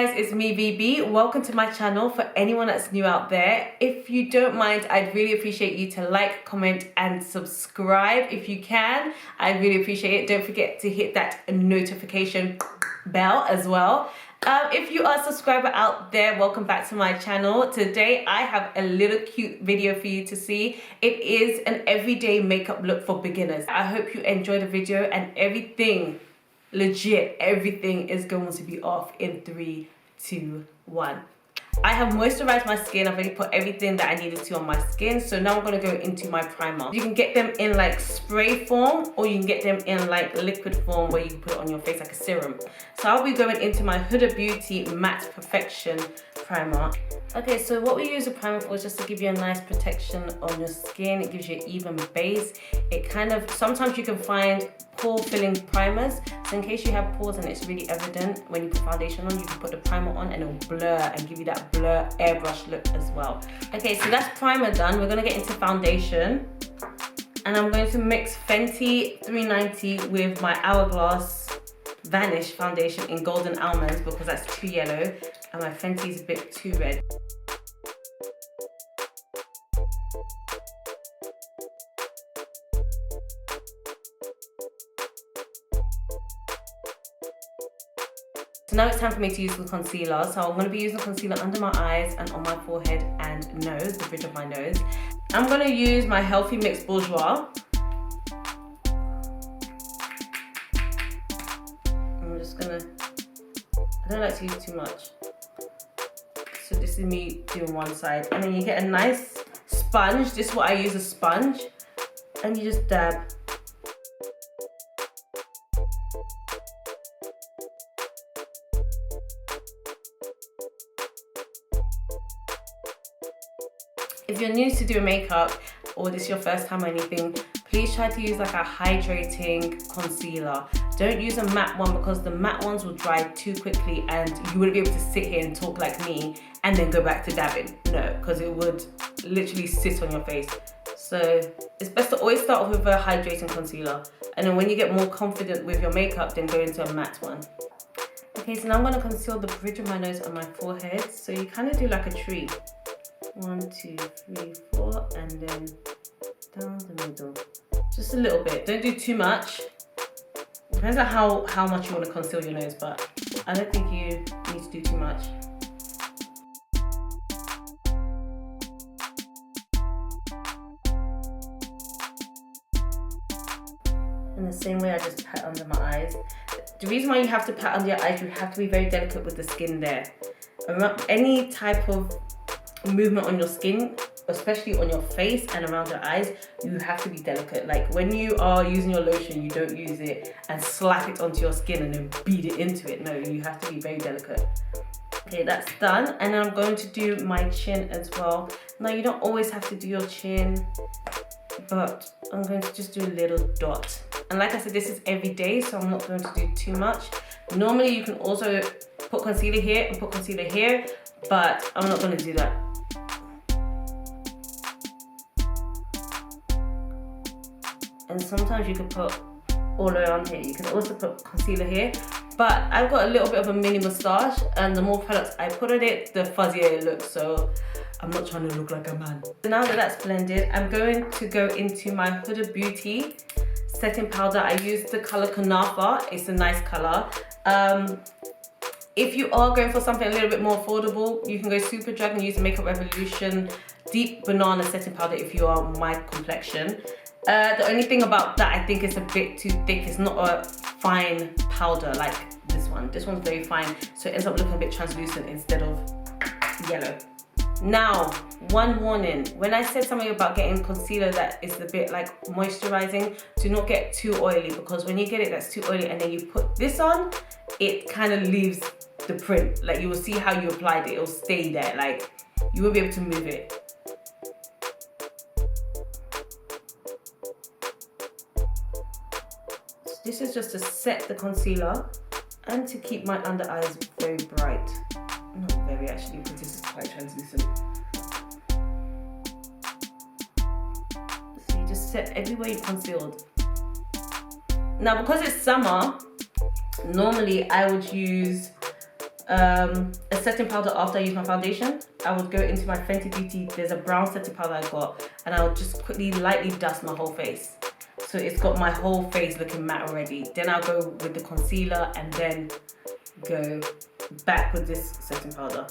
guys, it's me VB. Welcome to my channel. For anyone that's new out there, if you don't mind, I'd really appreciate you to like, comment and subscribe if you can. I'd really appreciate it. Don't forget to hit that notification bell as well. If you are a subscriber out there, welcome back to my channel. Today I have a little cute video for you to see. It is an everyday makeup look for beginners. I hope you enjoy the video, and everything, legit everything, is going to be off in 3, 2, 1. I have moisturized my skin. I've already put everything that I needed to on my skin. So now I'm going to go into my primer. You can get them in like spray form, or you can get them in like liquid form where you can put it on your face like a serum. So I'll be going into my Huda Beauty Matte Perfection primer. Okay, so what we use a primer for is just to give you a nice protection on your skin. It gives you an even base. It kind of, sometimes you can find pore filling primers. So in case you have pores and it's really evident when you put foundation on, you can put the primer on and it'll blur and give you that blur airbrush look as well. Okay, so that's primer done. We're gonna get into foundation. And I'm going to mix Fenty 390 with my Hourglass Vanish foundation in Golden Almonds because that's too yellow and my Fenty is a bit too red. So now it's time for me to use the concealer. So I'm going to be using concealer under my eyes and on my forehead and nose, the bridge of my nose. I'm going to use my Healthy Mix Bourjois. I'm just going to, I don't like to use too much. So this is me doing one side. And then you get a nice sponge. This is what I use, a sponge. And you just dab. If you're new to doing makeup or this is your first time or anything, please try to use like a hydrating concealer. Don't use a matte one because the matte ones will dry too quickly and you wouldn't be able to sit here and talk like me and then go back to dabbing. No, because it would literally sit on your face. So it's best to always start off with a hydrating concealer, and then when you get more confident with your makeup, then go into a matte one. Okay, so now I'm going to conceal the bridge of my nose and my forehead. So you kind of do like a tree. 1, 2, 3, 4, and then down the middle. Just a little bit. Don't do too much. Depends on how much you want to conceal your nose, but I don't think you need to do too much. In the same way, I just pat under my eyes. The reason why you have to pat under your eyes, you have to be very delicate with the skin there. Any type of movement on your skin, especially on your face and around your eyes, you have to be delicate. Like when you are using your lotion, you don't use it and slap it onto your skin and then beat it into it. No, you have to be very delicate. Okay, that's done. And then I'm going to do my chin as well. Now you don't always have to do your chin, but I'm going to just do a little dot. And like I said, this is every day, so I'm not going to do too much. Normally you can also put concealer here and put concealer here, but I'm not going to do that. And sometimes you can put all around here. You can also put concealer here, but I've got a little bit of a mini moustache, and the more products I put on it, the fuzzier it looks. So I'm not trying to look like a man. So now that that's blended, I'm going to go into my Huda Beauty setting powder. I use the color Kunafa. It's a nice color. If you are going for something a little bit more affordable, you can go Superdrug and use the Makeup Revolution Deep Banana Setting Powder if you are my complexion. The only thing about that, I think it's a bit too thick. It's not a fine powder like this one. This one's very fine, so it ends up looking a bit translucent instead of yellow. Now, one warning. When I said something about getting concealer that is a bit like moisturizing, do not get too oily, because when you get it that's too oily and then you put this on, it kind of leaves the print. Like you will see how you applied it, it'll stay there. Like you won't be able to move it. This is just to set the concealer and to keep my under eyes very bright. Not very actually, because this is quite translucent. So you just set everywhere you've concealed. Now because it's summer, normally I would use a setting powder after I use my foundation, I would go into my Fenty Beauty. There's a brown setting powder I got, and I would just quickly lightly dust my whole face. So it's got my whole face looking matte already. Then I'll go with the concealer and then go back with this setting powder.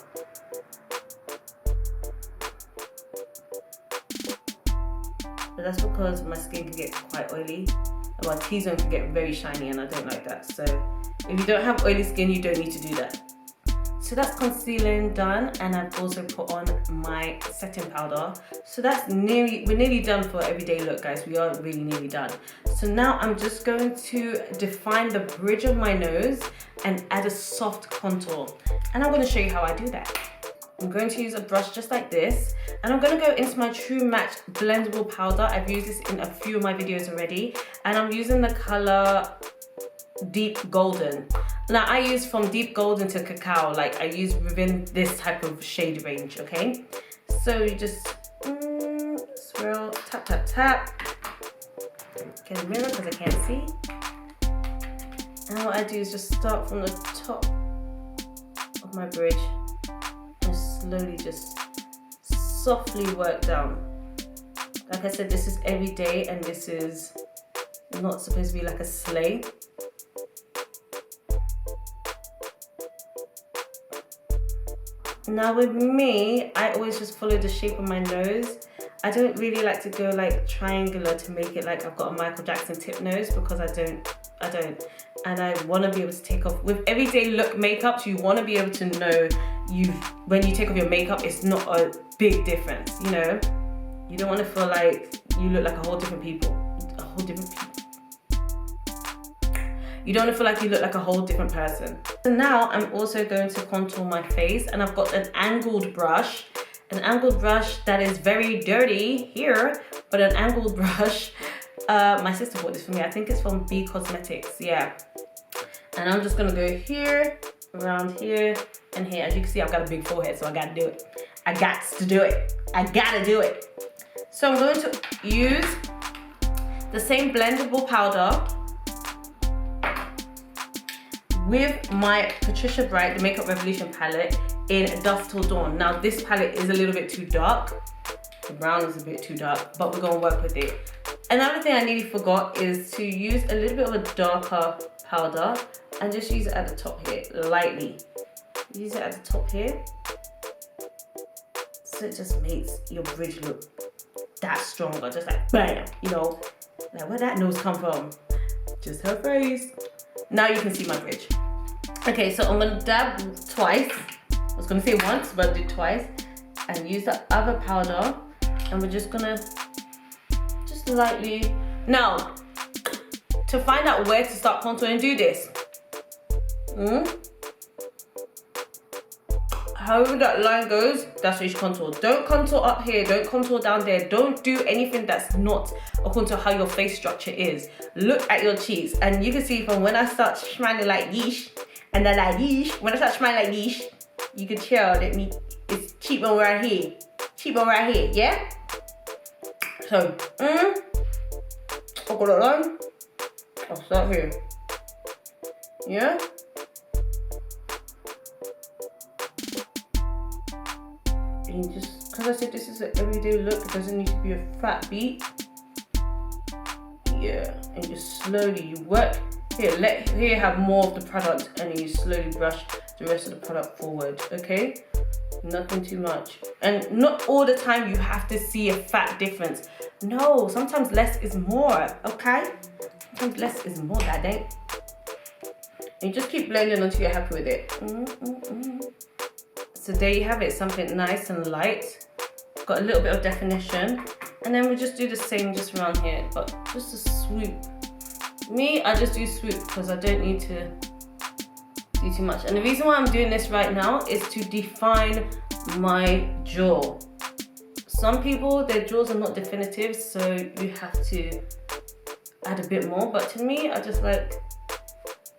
But that's because my skin can get quite oily and my T-zone can get very shiny, and I don't like that. So if you don't have oily skin, you don't need to do that. So that's concealing done, and I've also put on my setting powder. So that's we're nearly done for everyday look, guys. We are really nearly done. So now I'm just going to define the bridge of my nose and add a soft contour. And I'm going to show you how I do that. I'm going to use a brush just like this, and I'm going to go into my True Match blendable powder. I've used this in a few of my videos already, and I'm using the color Deep Golden. Now I use from Deep Golden to Cacao, like I use within this type of shade range, okay? So you just swirl, tap, tap, tap. Get a mirror because I can't see. And what I do is just start from the top of my bridge and slowly just softly work down. Like I said, this is every day, and this is not supposed to be like a sleigh. Now with me, I always just follow the shape of my nose. I don't really like to go like triangular to make it like I've got a Michael Jackson tip nose, because I don't. And I want to be able to take off, with everyday look makeups, you want to be able to know when you take off your makeup, it's not a big difference, you know? You don't want to feel like you look like a whole different people. You don't want to feel like you look like a whole different person. So now I'm also going to contour my face, and I've got an angled brush that is very dirty here, but an angled brush. My sister bought this for me. I think it's from B Cosmetics, yeah. And I'm just gonna go here, around here, and here. As you can see, I've got a big forehead, so I gotta do it. I gotta do it. So I'm going to use the same blendable powder with my Patricia Bright, the Makeup Revolution palette in Dusk Till Dawn. Now this palette is a little bit too dark. The brown is a bit too dark, but we're gonna work with it. Another thing I nearly forgot is to use a little bit of a darker powder and just use it at the top here, lightly. Use it at the top here. So it just makes your bridge look that stronger, just like bam, you know, like where that nose come from? Just her face. Now you can see my bridge. Okay, so I'm gonna dab twice. I was gonna say once, but I'll do twice. And use the other powder, and we're just gonna lightly. Now, to find out where to start contouring, do this. However that line goes, that's where you should contour. Don't contour up here, don't contour down there. Don't do anything that's not a contour how your face structure is. Look at your cheeks, and you can see from when I start smiling like yeesh, and then like yeesh, when I start smiling like yeesh, you can tell that it's cheekbone right here. Cheekbone right here, yeah? So, I'll go that line. I'll start here. Yeah? And you just, because I said this is an everyday look, it doesn't need to be a fat beat. Yeah, and just slowly you work. Here have more of the product, and you slowly brush the rest of the product forward, okay? Nothing too much. And not all the time you have to see a fat difference. No, sometimes less is more, okay? Sometimes less is more, that ain't. And you just keep blending until you're happy with it. So there you have it, something nice and light. Got a little bit of definition. And then we just do the same just around here, but just a swoop. Me, I just do swoop because I don't need to do too much. And the reason why I'm doing this right now is to define my jaw. Some people, their jaws are not definitive, so you have to add a bit more. But to me, I just like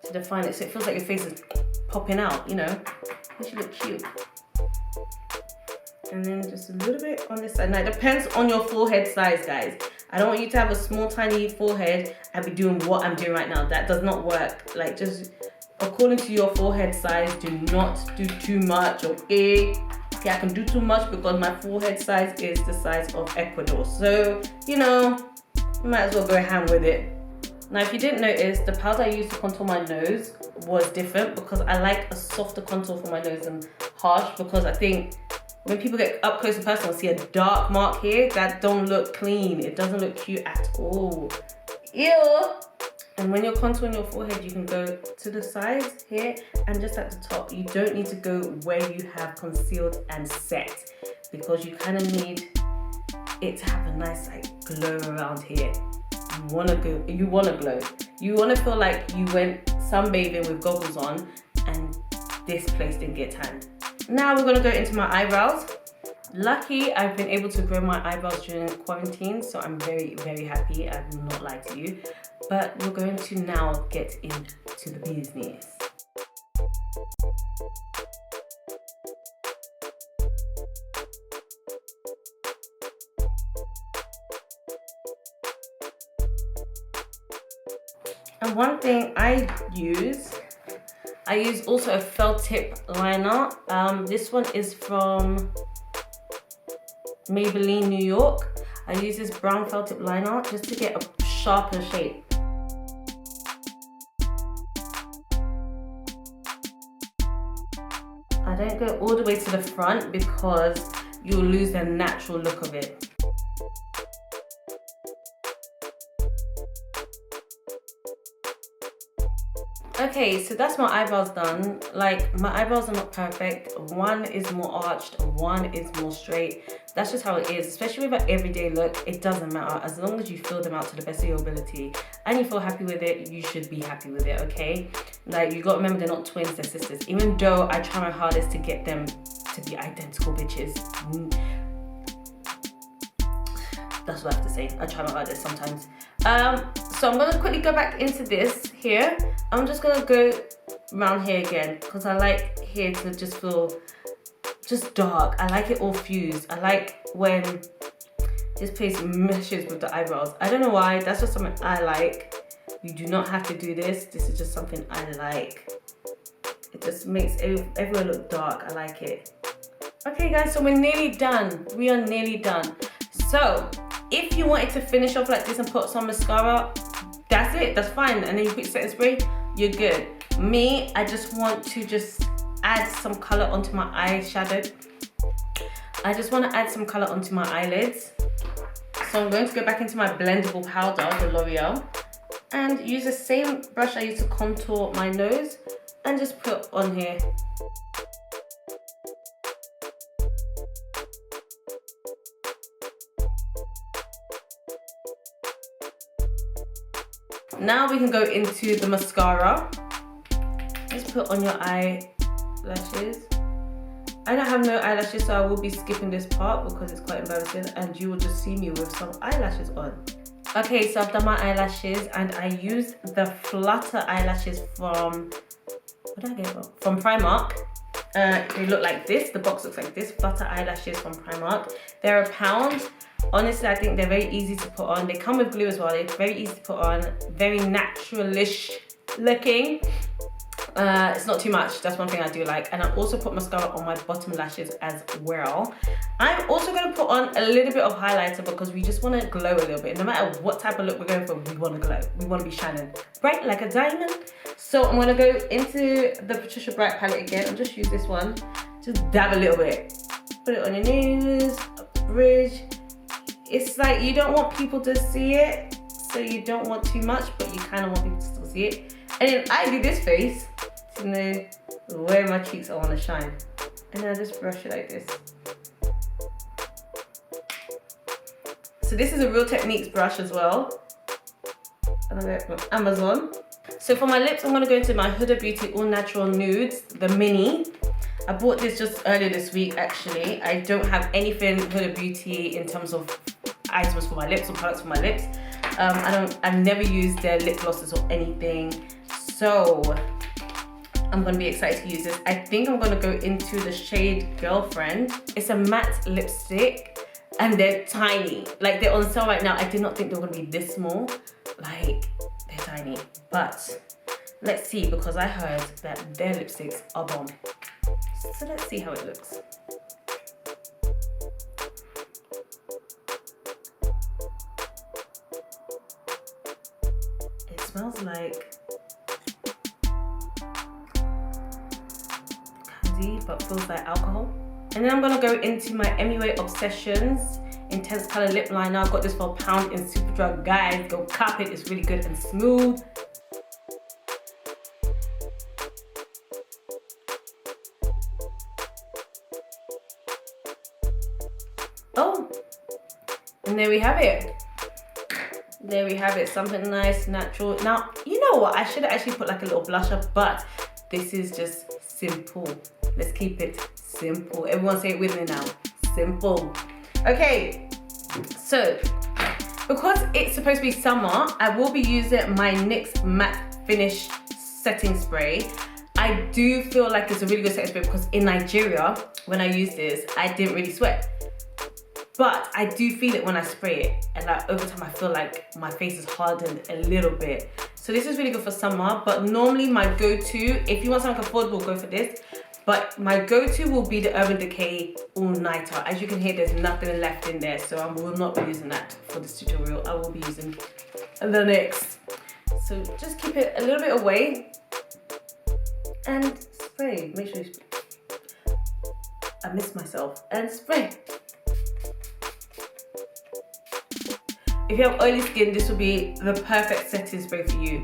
to define it so it feels like your face is popping out, you know? Makes you look cute. And then just a little bit on this side. Now, it depends on your forehead size, guys. I don't want you to have a small, tiny forehead and be doing what I'm doing right now. That does not work. Like, just according to your forehead size, do not do too much, okay? Okay, I can do too much because my forehead size is the size of Ecuador. So, you know, you might as well go ham with it. Now, if you didn't notice, the powder I used to contour my nose was different because I like a softer contour for my nose than harsh, because I think when people get up close and personal, see a dark mark here, that don't look clean. It doesn't look cute at all. Ew. And when you're contouring your forehead, you can go to the sides here and just at the top. You don't need to go where you have concealed and set, because you kind of need it to have a nice like glow around here. You wanna glow. You wanna feel like you went sunbathing with goggles on and this place didn't get tanned. Now we're gonna go into my eyebrows. Lucky, I've been able to grow my eyebrows during quarantine, so I'm very, very happy. I will not lie to you. But we're going to now get into the business. And one thing I use also a felt tip liner. This one is from Maybelline New York. I use this brown felt tip liner just to get a sharper shape. I don't go all the way to the front because you'll lose the natural look of it. Okay, so that's my eyebrows done. Like, my eyebrows are not perfect. One is more arched, one is more straight. That's just how it is, especially with an everyday look. It doesn't matter. As long as you fill them out to the best of your ability and you feel happy with it, you should be happy with it, okay? Like, you gotta remember they're not twins, they're sisters. Even though I try my hardest to get them to be identical bitches. That's what I have to say. I try my hardest sometimes. So I'm gonna quickly go back into this here. I'm just gonna go around here again because I like here to just feel just dark. I like it all fused. I like when this place meshes with the eyebrows. I don't know why, that's just something I like. You do not have to do this. This is just something I like. It just makes everywhere look dark. I like it. Okay guys, so we're nearly done. We are nearly done. So if you wanted to finish off like this and put some mascara, that's it, that's fine. And then you put setting spray, you're good. Me, I just want to add some color onto my eyeshadow. I just want to add some color onto my eyelids. So I'm going to go back into my blendable powder, the L'Oreal, and use the same brush I used to contour my nose and just put on here. Now we can go into the mascara. Just put on your eyelashes. I don't have no eyelashes, so I will be skipping this part because it's quite embarrassing and you will just see me with some eyelashes on. Okay, so I've done my eyelashes and I used the Flutter eyelashes from, what did I get from? From Primark. They look like this, the box looks like this, Flutter eyelashes from Primark. They're £1. Honestly, I think they're very easy to put on. They come with glue as well. They're very easy to put on. Very naturalish looking. It's not too much. That's one thing I do like. And I also put mascara on my bottom lashes as well. I'm also going to put on a little bit of highlighter because we just want to glow a little bit. No matter what type of look we're going for, we want to glow. We want to be shining bright like a diamond. So I'm going to go into the Patricia Bright palette again. I'll just use this one. Just dab a little bit. Put it on your nose, up the bridge. It's like you don't want people to see it, so you don't want too much, but you kind of want people to still see it. And then I do this face to know where my cheeks I want to shine. And then I just brush it like this. So this is a Real Techniques brush as well. And I got it from Amazon. So for my lips, I'm going to go into my Huda Beauty All Natural Nudes, the mini. I bought this just earlier this week actually. I don't have anything Huda Beauty in terms of items for my lips or products for my lips. I've never used their lip glosses or anything. So I'm gonna be excited to use this. I think I'm gonna go into the shade Girlfriend. It's a matte lipstick and they're tiny. Like they're on sale right now. I did not think they were gonna be this small. Like they're tiny, but Let's see, because I heard that their lipsticks are bomb. So let's see how it looks. It smells like candy, but feels like alcohol. And then I'm gonna go into my MUA Obsessions Intense Color Lip Liner. I've got this for £1 in Superdrug. Guys, go cop it, it's really good and smooth. Oh, and there we have it. There we have it, something nice, natural. Now, you know what? I should have actually put like a little blusher, but this is just simple. Let's keep it simple. Everyone say it with me now. Simple. Okay, so because it's supposed to be summer, I will be using my NYX Matte Finish Setting Spray. I do feel like it's a really good setting spray because in Nigeria, when I used this, I didn't really sweat. But I do feel it when I spray it, and like over time I feel like my face is hardened a little bit. So this is really good for summer, but normally my go-to, if you want something affordable, go for this. But my go-to will be the Urban Decay All Nighter. As you can hear, there's nothing left in there, so I will not be using that for this tutorial. I will be using the NYX. So just keep it a little bit away and spray. Make sure you spray. I missed myself. And spray. If you have oily skin, this will be the perfect setting spray for you.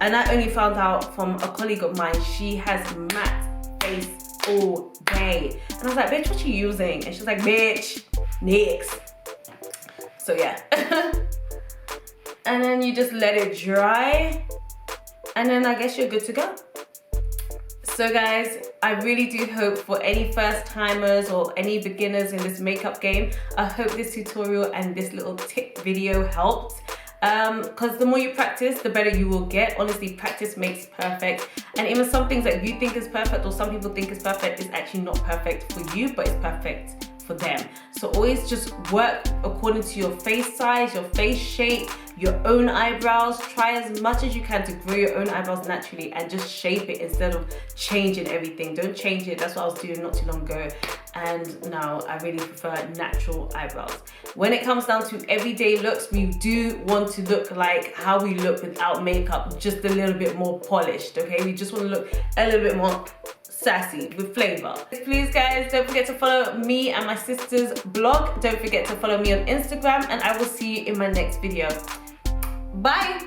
And I only found out from a colleague of mine, she has matte face all day. And I was like, bitch, what you using? And she was like, bitch, NYX. So yeah. And then you just let it dry. And then I guess you're good to go. So guys, I really do hope for any first timers or any beginners in this makeup game, I hope this tutorial and this little tip video helped. Because the more you practice, the better you will get. Honestly, practice makes perfect. And even some things that you think is perfect or some people think is perfect is actually not perfect for you, but it's perfect for them. So always just work according to your face size, your face shape, your own eyebrows. Try as much as you can to grow your own eyebrows naturally and just shape it instead of changing everything. Don't change it. That's what I was doing not too long ago. And now I really prefer natural eyebrows. When it comes down to everyday looks, we do want to look like how we look without makeup, just a little bit more polished, okay? We just want to look a little bit more sassy with flavor. Please guys, don't forget to follow me and my sister's blog. Don't forget to follow me on Instagram, and I will see you in my next video. Bye.